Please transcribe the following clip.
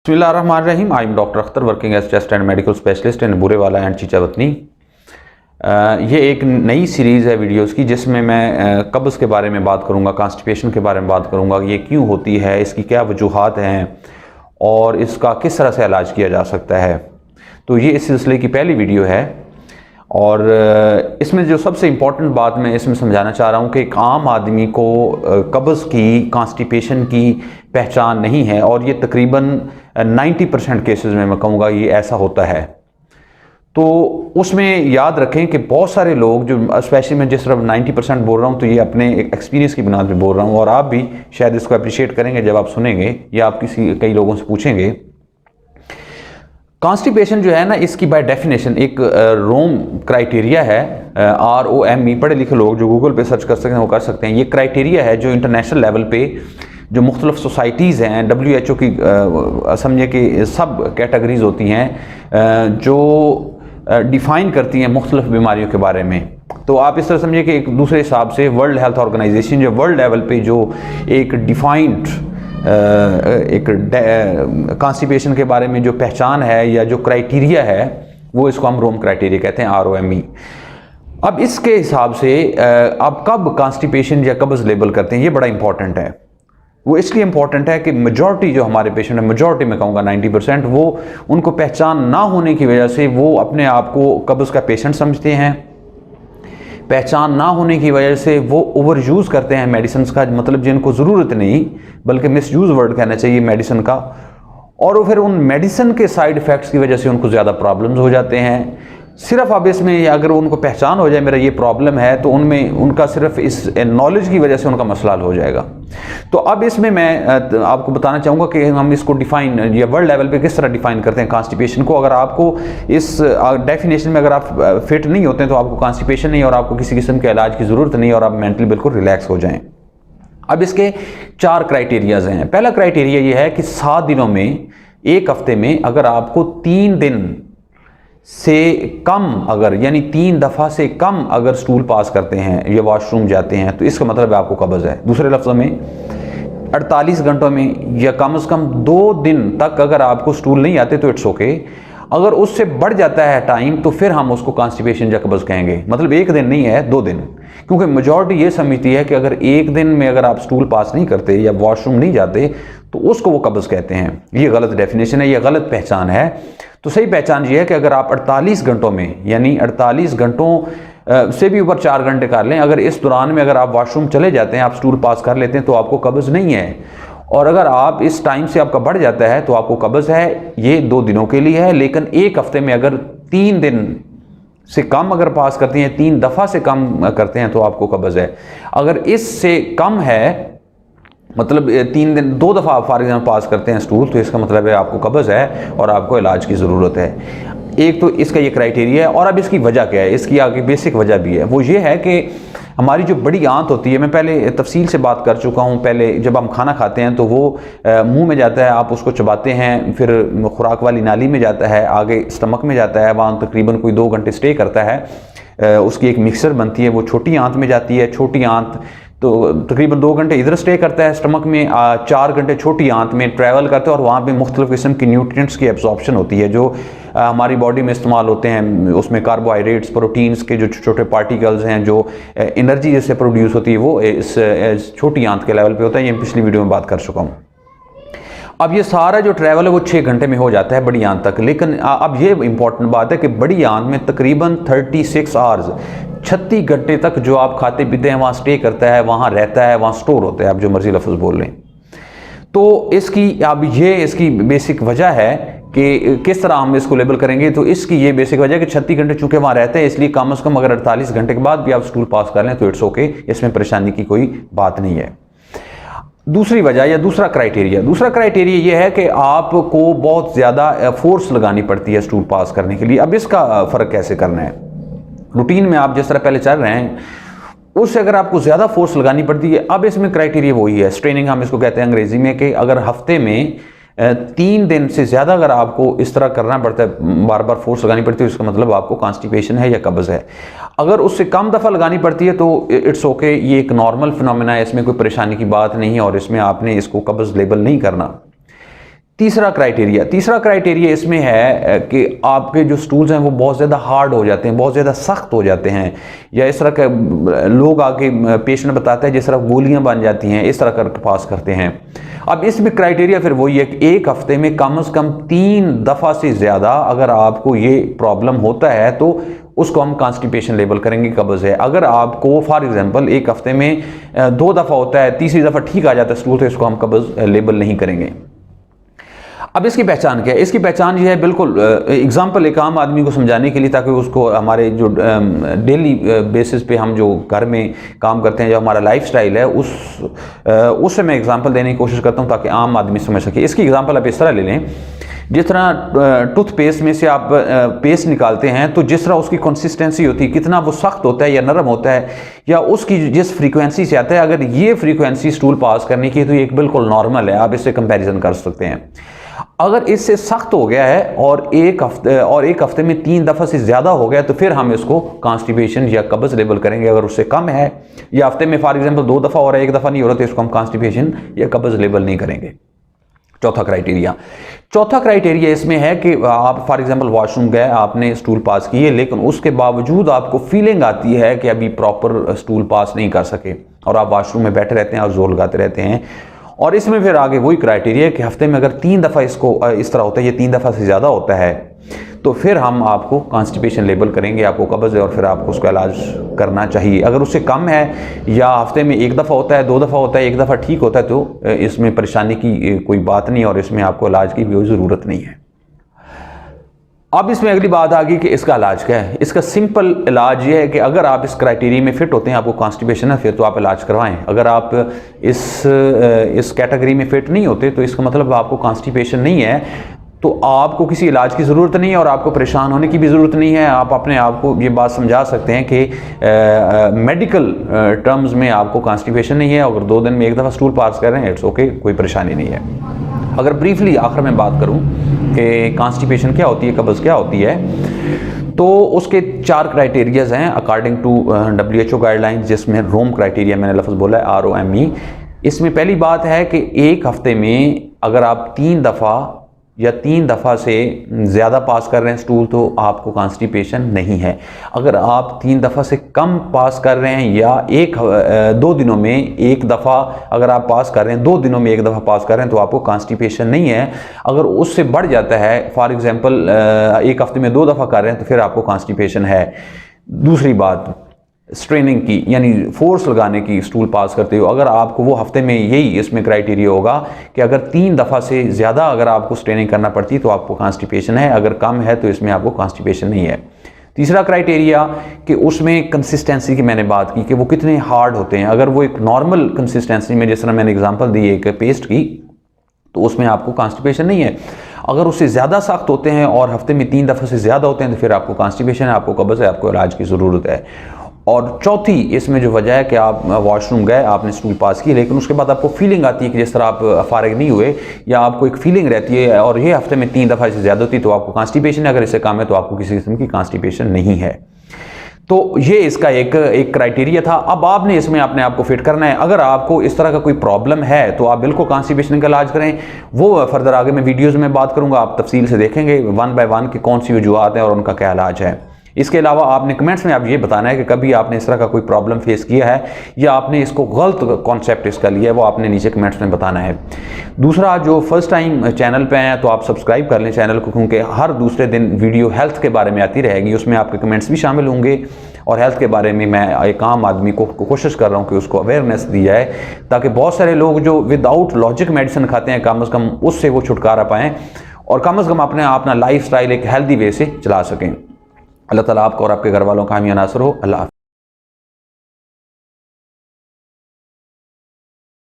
बिस्मिल्लाहिर्रहमानिर्रहीम। I am doctor Akhtar working as chest and medical specialist in Burewala and Chichawatni. ये एक नई सीरीज़ है वीडियोस की जिसमें मैं कब्ज़ के बारे में बात करूँगा, कॉन्स्टिपेशन के बारे में बात करूँगा, ये क्यों होती है, इसकी क्या वजूहात हैं और इसका किस तरह से इलाज किया जा सकता है। तो ये इस सिलसिले की पहली वीडियो है और इसमें जो सबसे इम्पॉर्टेंट बात मैं इसमें समझाना चाह रहा हूँ कि एक आम आदमी को कब्ज़ की, कॉन्स्टिपेशन की पहचान नहीं है और ये तकरीबन 90% केसेस में मैं कहूँगा ये ऐसा होता है। तो उसमें याद रखें कि बहुत सारे लोग जो, स्पेशली मैं जिस तरह 90% बोल रहा हूँ तो ये अपने एक्सपीरियंस की बुनियाद पे बोल रहा हूँ और आप भी शायद इसको अप्रिशिएट करेंगे जब आप सुनेंगे या आप कई लोगों से पूछेंगे। कॉन्स्टिपेशन जो है ना, इसकी बाय डेफिनेशन एक रोम क्राइटेरिया है, ROME। पढ़े लिखे लोग जो गूगल पे सर्च कर सकते हैं वो कर सकते हैं। ये क्राइटेरिया है जो इंटरनेशनल लेवल पे जो मुख्तलिफ सोसाइटीज़ हैं, WHO की समझे कि सब कैटेगरीज होती हैं जो डिफ़ाइन करती हैं मुख्तलिफ बीमारियों के बारे में। तो आप इस तरह समझिए कि एक दूसरे हिसाब से वर्ल्ड हेल्थ ऑर्गेनाइजेशन जो वर्ल्ड लेवल पे जो एक डिफ़ाइंड एक कॉन्स्टिपेशन के बारे में जो पहचान है या जो क्राइटेरिया है वो इसको हम रोम क्राइटेरिया कहते हैं, ROME। अब इसके हिसाब से आप कब कॉन्स्टिपेशन या कब्ज़ लेबल करते हैं ये बड़ा इंपॉर्टेंट है। वो इसलिए इम्पॉर्टेंट है कि मेजॉरिटी जो हमारे पेशेंट है, मेजॉरिटी में कहूँगा 90%, वो उनको पहचान ना होने की वजह से वो अपने आप को कब्ज़ का पेशेंट समझते हैं। पहचान ना होने की वजह से वो ओवर यूज़ करते हैं मेडिसिन का, मतलब जिनको ज़रूरत नहीं बल्कि मिस यूज़ वर्ड कहना चाहिए मेडिसिन का। और वो फिर उन मेडिसिन के साइड इफ़ेक्ट्स की वजह से उनको ज़्यादा प्रॉब्लम्स हो जाते हैं। सिर्फ अब इसमें अगर उनको पहचान हो जाए मेरा ये प्रॉब्लम है तो उनमें उनका सिर्फ इस नॉलेज की वजह से उनका मसला हल हो जाएगा। तो अब इसमें मैं आपको बताना चाहूँगा कि हम इसको डिफ़ाइन या वर्ल्ड लेवल पे किस तरह डिफ़ाइन करते हैं कॉन्स्टिपेशन को। अगर आपको इस डेफिनेशन में अगर आप फिट नहीं होते हैं तो आपको कॉन्स्टिपेशन नहीं और आपको किसी किस्म के इलाज की ज़रूरत नहीं और आप मेंटली बिल्कुल रिलैक्स हो जाएँ। अब इसके 4 क्राइटेरियाज़ हैं। पहला क्राइटेरिया ये है कि 7 दिनों में, एक हफ्ते में अगर आपको 3 दिन से कम अगर, यानी 3 दफ़ा से कम अगर स्टूल पास करते हैं या वॉशरूम जाते हैं तो इसका मतलब है आपको कब्ज़ है। दूसरे लफ्ज़ों में 48 घंटों में या कम से कम 2 दिन तक अगर आपको स्टूल नहीं आते तो इट्स ओके। अगर उससे बढ़ जाता है टाइम तो फिर हम उसको कॉन्स्टिपेशन या कब्ज़ कहेंगे। मतलब 1 दिन नहीं है, 2 दिन, क्योंकि मेजॉरिटी ये समझती है कि अगर 1 दिन में अगर आप स्टूल पास नहीं करते या वॉशरूम नहीं जाते तो उसको वो कब्ज़ कहते हैं। ये गलत डेफिनेशन है, ये गलत पहचान है। तो सही पहचान ये है कि अगर आप 48 घंटों में, यानी 48 घंटों से भी ऊपर 4 घंटे कर लें, अगर इस दौरान में अगर आप वॉशरूम चले जाते हैं, आप स्टूल पास कर लेते हैं तो आपको कब्ज़ नहीं है। और अगर आप इस टाइम से आपका बढ़ जाता है तो आपको कब्ज़ है। ये 2 दिनों के लिए है। लेकिन एक हफ्ते में अगर 3 दिन से कम अगर पास करते हैं, 3 दफ़ा से कम करते हैं तो आपको कब्ज़ है। अगर इससे कम है, मतलब 3 दिन 2 दफ़ा आप फॉर एग्जाम्पल पास करते हैं स्टूल, तो इसका मतलब है आपको कब्ज़ है और आपको इलाज की ज़रूरत है। एक तो इसका ये क्राइटेरिया है। और अब इसकी वजह क्या है, इसकी आगे बेसिक वजह भी है। वो ये है कि हमारी जो बड़ी आंत होती है, मैं पहले तफसील से बात कर चुका हूँ। पहले जब हम खाना खाते हैं तो वो मुंह में जाता है, आप उसको चबाते हैं, फिर खुराक वाली नाली में जाता है, आगे स्टमक में जाता है, वहाँ तकरीबन कोई 2 घंटे स्टे करता है। उसकी एक मिक्सर बनती है, वो छोटी आंत में जाती है। छोटी आंत तो तकरीबन 2 घंटे इधर स्टे करता है स्टमक में, 4 घंटे छोटी आंत में ट्रैवल करते हैं और वहाँ पे मुख्तलिफ किस्म की न्यूट्रिएंट्स की एब्जॉर्प्शन होती है जो हमारी बॉडी में इस्तेमाल होते हैं। उसमें कार्बोहाइड्रेट्स, प्रोटीन्स के जो छोटे पार्टिकल्स हैं, जो एनर्जी जैसे प्रोड्यूस होती है, वो इस छोटी आंत के लेवल पे होता है। ये पिछली वीडियो में बात कर चुका हूँ। अब ये सारा जो ट्रैवल है वो 6 घंटे में हो जाता है बड़ी आंत तक। लेकिन अब ये इंपॉर्टेंट बात है कि बड़ी आंत में तकरीबन 36 आवर्स, 36 घंटे तक जो आप खाते पीते हैं वहाँ स्टे करता है, वहाँ रहता है, वहाँ स्टोर होता है, आप जो मर्जी लफ्ज़ बोल लें। तो इसकी अब ये इसकी बेसिक वजह है कि किस तरह हम इसको लेबल करेंगे। तो इसकी ये बेसिक वजह है कि 36 घंटे चूँकि वहाँ रहते हैं, इसलिए कम से कम अगर 48 घंटे के बाद भी आप स्टूल पास कर लें तो इट्स ओके, इसमें परेशानी की कोई बात नहीं है। दूसरी वजह या दूसरा क्राइटेरिया ये है कि आपको बहुत ज़्यादा फोर्स लगानी पड़ती है स्टूल पास करने के लिए। अब इसका फ़र्क कैसे करना है, रूटीन में आप जिस तरह पहले चल रहे हैं उससे अगर आपको ज़्यादा फोर्स लगानी पड़ती है। अब इसमें क्राइटेरिया वही है, स्ट्रेनिंग हम इसको कहते हैं अंग्रेज़ी में, कि अगर हफ्ते में 3 दिन से ज़्यादा अगर आपको इस तरह करना पड़ता है, बार बार फोर्स लगानी पड़ती है, उसका मतलब आपको कॉन्स्टिपेशन है या कब्ज़ है। अगर उससे कम दफ़ा लगानी पड़ती है तो इट्स ओके, ये एक नॉर्मल फिनोमेना है, इसमें कोई परेशानी की बात नहीं है और इसमें आपने इसको कब्ज़ लेबल नहीं करना। तीसरा क्राइटेरिया इसमें है कि आपके जो स्टूल्स हैं वो बहुत ज़्यादा हार्ड हो जाते हैं, बहुत ज़्यादा सख्त हो जाते हैं, या इस तरह के लोग आके पेशेंट बताते हैं जिस तरह गोलियां बन जाती हैं, इस तरह कर पास करते हैं। अब इसमें क्राइटेरिया फिर वही है कि एक हफ्ते में कम से कम 3 दफ़ा से ज़्यादा अगर आपको ये प्रॉब्लम होता है तो उसको हम कॉन्स्टिपेशन लेबल करेंगे, कब्ज़ है। अगर आपको फॉर एग्जांपल एक हफ्ते में 2 दफ़ा होता है, तीसरी दफ़ा ठीक आ जाता है स्टूल, तो इसको हम कब्ज़ लेबल नहीं करेंगे। अब इसकी पहचान क्या है? इसकी पहचान ये है, बिल्कुल एग्जाम्पल एक आम आदमी को समझाने के लिए, ताकि उसको हमारे जो डेली बेसिस पे हम जो घर में काम करते हैं, जो हमारा लाइफस्टाइल है, उससे मैं एग्जांपल देने की कोशिश करता हूँ ताकि आम आदमी समझ सके। इसकी एग्जांपल आप इस तरह ले लें, जिस तरह टूथपेस्ट में से आप पेस्ट निकालते हैं तो जिस तरह उसकी कंसिस्टेंसी होती है, कितना वो सख्त होता है या नरम होता है, या उसकी जिस फ्रीक्वेंसी से आता है, अगर ये फ्रीक्वेंसी स्टूल पास करने की है तो ये बिल्कुल नॉर्मल है, आप इससे कंपैरिजन कर सकते हैं। अगर इससे सख्त हो गया है और एक हफ्ते में 3 दफ़ा से ज़्यादा हो गया तो फिर हम इसको कॉन्स्टिपेशन या कब्ज़ लेबल करेंगे। अगर उससे कम है या हफ्ते में फॉर एग्जांपल 2 दफ़ा हो रहा है, 1 दफ़ा नहीं हो रहा, तो इसको हम कॉन्स्टिपेशन या कब्ज़ लेबल नहीं करेंगे। चौथा क्राइटेरिया इसमें है कि आप फॉर एग्जांपल वॉशरूम गए, आपने स्टूल पास किए, लेकिन उसके बावजूद आपको फीलिंग आती है कि अभी प्रॉपर स्टूल पास नहीं कर सके और आप वॉशरूम में बैठे रहते हैं और जोर लगाते रहते हैं। और इसमें फिर आगे वही क्राइटेरिया है कि हफ्ते में अगर 3 दफ़ा इसको इस तरह होता है, ये 3 दफ़ा से ज़्यादा होता है, तो फिर हम आपको कॉन्स्टिपेशन लेबल करेंगे, आपको कब्ज़ है और फिर आपको उसका इलाज करना चाहिए। अगर उससे कम है या हफ्ते में 1 दफ़ा होता है, 2 दफ़ा होता है, 1 दफ़ा ठीक होता है, तो इसमें परेशानी की कोई बात नहीं और इसमें आपको इलाज की भी ज़रूरत नहीं है। अब इसमें अगली बात आ गई कि इसका इलाज क्या है। इसका सिंपल इलाज ये है कि अगर आप इस क्राइटेरिया में फिट होते हैं, आपको कॉन्स्टिपेशन है, फिर तो आप इलाज करवाएं। अगर आप इस कैटेगरी में फिट नहीं होते तो इसका मतलब आपको कॉन्स्टिपेशन नहीं है, तो आपको किसी इलाज की ज़रूरत नहीं है और आपको परेशान होने की भी ज़रूरत नहीं है। आप अपने आप को ये बात समझा सकते हैं कि मेडिकल टर्म्स में आपको कॉन्स्टिपेशन नहीं है। अगर 2 दिन में 1 दफ़ा स्टूल पास कर रहे हैं, इट्स ओके, कोई परेशानी नहीं है। अगर ब्रीफली आखिर में बात करूं कि कॉन्स्टिपेशन क्या होती है, कब्ज़ क्या होती है, तो उसके 4 क्राइटेरियाज हैं अकॉर्डिंग टू WHO गाइडलाइंस, जिसमें रोम क्राइटेरिया मैंने लफ्ज़ बोला है, ROME। इसमें पहली बात है कि एक हफ्ते में अगर आप 3 दफ़ा या 3 दफ़ा से ज़्यादा पास कर रहे हैं स्टूल, तो आपको कॉन्स्टिपेशन नहीं है। अगर आप 3 दफ़ा से कम पास कर रहे हैं या 2 दिनों में 1 दफ़ा अगर आप पास कर रहे हैं, 2 दिनों में 1 दफ़ा पास कर रहे हैं, तो आपको कॉन्स्टिपेशन नहीं है। अगर उससे बढ़ जाता है, फॉर एग्जांपल 1 हफ्ते में 2 दफ़ा कर रहे हैं, तो फिर आपको कॉन्स्टिपेशन है। दूसरी बात, स्ट्रेनिंग की, यानी फोर्स लगाने की स्टूल पास करते हो, अगर आपको वो हफ्ते में यही इसमें क्राइटेरिया होगा कि अगर 3 दफ़ा से ज़्यादा अगर आपको स्ट्रेनिंग करना पड़ती है तो आपको कॉन्स्टिपेशन है, अगर कम है तो इसमें आपको कॉन्स्टिपेशन नहीं है। तीसरा क्राइटेरिया कि उसमें कंसिस्टेंसी की मैंने बात की कि वो कितने हार्ड होते हैं। अगर वो एक नॉर्मल कंसिस्टेंसी में, जिस तरह मैंने एग्जांपल दी एक पेस्ट की, तो उसमें आपको कॉन्स्टिपेशन नहीं है। अगर उससे ज़्यादा सख्त होते हैं और हफ्ते में 3 दफ़ा से ज़्यादा होते हैं, तो फिर आपको कॉन्स्टिपेशन है, आपको कब्ज़ है, आपको इलाज की ज़रूरत है। और चौथी इसमें जो वजह है कि आप वॉशरूम गए, आपने स्टूल पास की, लेकिन उसके बाद आपको फीलिंग आती है कि जिस तरह आप फारिग नहीं हुए, या आपको एक फीलिंग रहती है और ये हफ्ते में 3 दफ़ा से ज़्यादा होती है, तो आपको कॉन्स्टिपेशन है। अगर इससे कम है तो आपको किसी किस्म की कॉन्स्टिपेशन नहीं है। तो ये इसका एक क्राइटेरिया था। अब आपने इसमें अपने आप को फिट करना है। अगर आपको इस तरह का कोई प्रॉब्लम है तो आप बिल्कुल कॉन्स्टिपेशन का इलाज करें। वो फर्दर आगे मैं वीडियोज़ में बात करूँगा, आप तफसील से देखेंगे 1 बाय 1 कि कौन सी वजूहत हैं और उनका क्या इलाज है। इसके अलावा आपने कमेंट्स में आप ये बताना है कि कभी आपने इस तरह का कोई प्रॉब्लम फेस किया है या आपने इसको गलत कॉन्सेप्ट इसका लिया है, वो आपने नीचे कमेंट्स में बताना है। दूसरा, जो फर्स्ट टाइम चैनल पे हैं तो आप सब्सक्राइब कर लें चैनल को, क्योंकि हर दूसरे दिन वीडियो हेल्थ के बारे में आती रहेगी, उसमें आपके कमेंट्स भी शामिल होंगे और हेल्थ के बारे में मैं एक आम आदमी को कोशिश कर रहा हूँ कि उसको अवेयरनेस दी जाए, ताकि बहुत सारे लोग जो विदाउट लॉजिक मेडिसिन खाते हैं, कम अज़ कम उससे वो छुटकारा पाएँ और कम अज़ कम अपना लाइफ स्टाइल एक हेल्दी वे से चला सकें। अल्लाह ताला आपको और आपके घर वालों का हामी नासर हो। अल्लाह।